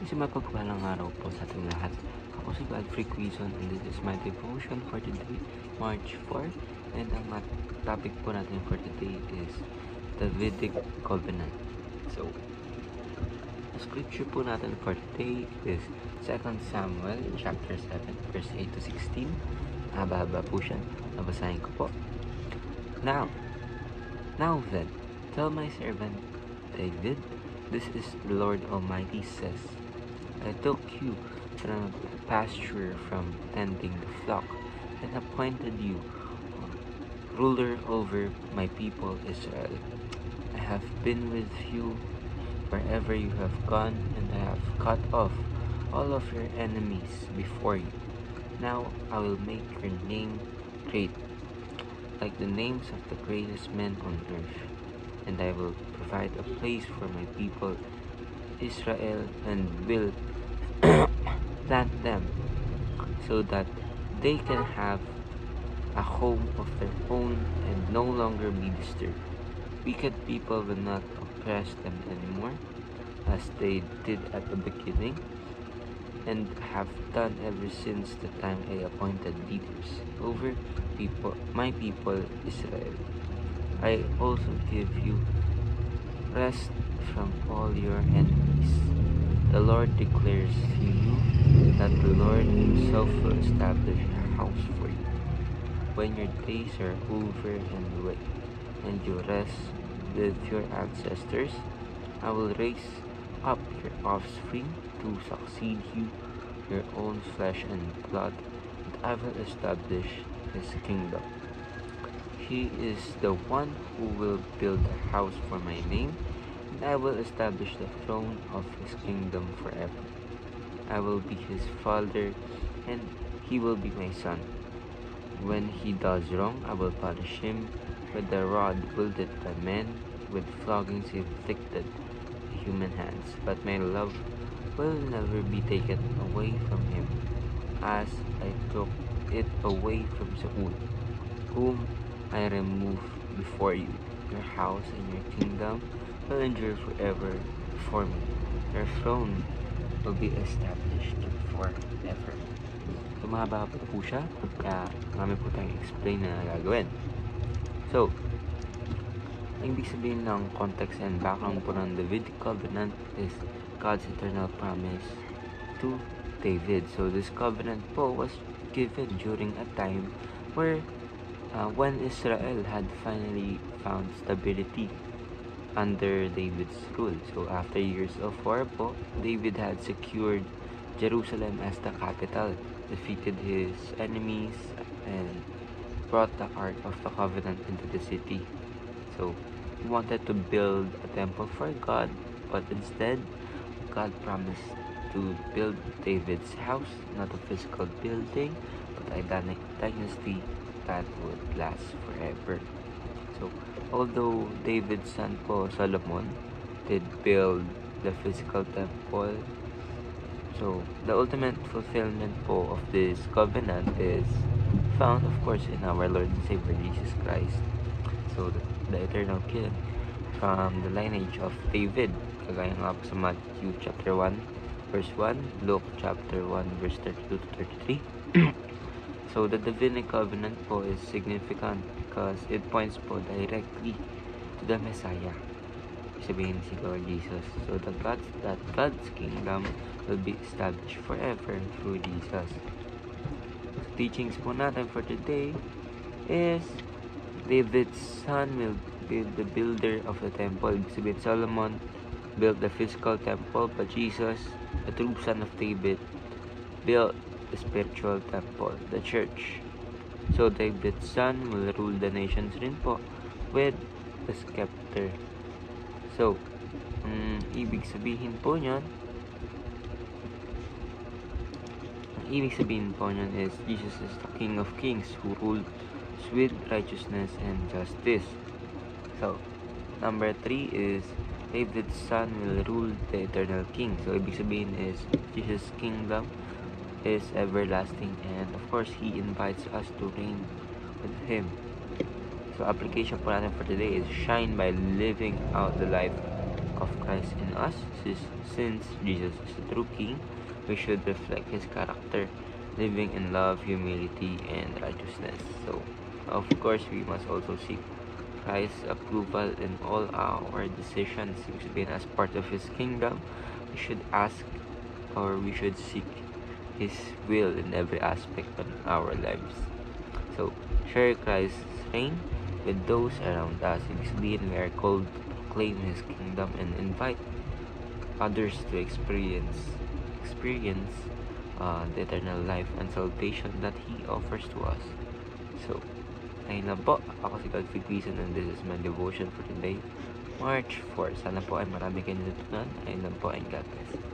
Kasi mapagpalang araw po sa ating lahat. Ako si Godfrey Quizon and this is my devotion for today, March 4. And ang topic po natin for today is Davidic Covenant. So, the scripture po natin for today is 2 Samuel chapter 7 verse 8 to 16. Haba-haba po siya. Nabasahin ko po. Now then, tell my servant David, this is the Lord Almighty says, I took you from the pasture from tending the flock and appointed you ruler over my people Israel. I have been with you wherever you have gone, and I have cut off all of your enemies before you. Now I will make your name great, like the names of the greatest men on earth, and I will provide a place for my people Israel and will plant them so that they can have a home of their own and no longer be disturbed. Wicked people will not oppress them anymore, as they did at the beginning, and have done ever since the time I appointed leaders over my people Israel. I also give you rest from all your enemies. The Lord declares to you that the Lord himself will establish a house for you. When your days are over and you rest with your ancestors, I will raise up your offspring to succeed you, your own flesh and blood, and I will establish his kingdom. He is the one who will build a house for my name, and I will establish the throne of his kingdom forever. I will be his father, and he will be my son. When he does wrong, I will punish him with the rod wielded by men, with floggings inflicted by human hands. But my love will never be taken away from him, as I took it away from Saul, whom I removed before you. Your house and your kingdom will endure forever before me. Your throne will be established forever. So, mahaba pa po siya, kaya marami po tayong explain na gagawin. So, ang ibig sabihin ng context and background po ng Davidic Covenant is God's eternal promise to David. So, this covenant po was given during a time where when Israel had finally found stability under David's rule. So after years of war po, David had secured Jerusalem as the capital, defeated his enemies, and brought the Ark of the Covenant into the city. So he wanted to build a temple for God, but instead, God promised to build David's house, not a physical building, but a dynasty that would last forever. So, although David's son po, Solomon, did build the physical temple, so the ultimate fulfillment po of this covenant is found, of course, in our Lord and Savior Jesus Christ. So, the eternal King from the lineage of David, kagaya nga po sa Matthew chapter 1, verse 1, Luke chapter 1, verse 32 to 33. So, the Davidic Covenant po is significant because it points po directly to the Messiah, sabihin si Lord Jesus. So, that God's kingdom will be established forever through Jesus. So, teachings po natin for today is David's son will be the builder of the temple. Ibig sabihin, Solomon built the physical temple, but Jesus, the true son of David, built the spiritual temple, the church. So David's son will rule the nations rin po with the scepter. So, ibig sabihin po nyon is Jesus is the King of Kings who rules with righteousness and justice. So, number 3 is David's son will rule the eternal king. So, ibig sabihin is Jesus' kingdom is everlasting, and of course he invites us to reign with him. So application po natin for today is shine by living out the life of Christ in us. Since Jesus is the true King, we should reflect His character, living in love, humility, and righteousness. So, of course, we must also seek Christ's approval in all our decisions. Being as part of His kingdom, we should ask, or we should seek His will in every aspect of our lives. So, share Christ's reign with those around us. We are called to proclaim His kingdom and invite others to experience the eternal life and salvation that He offers to us. So, ayun lang po. Ako si Godfrey Quizon and this is my devotion for today, March 4. Sana po ay marami kayo natutunan. Ayun lang po and God bless.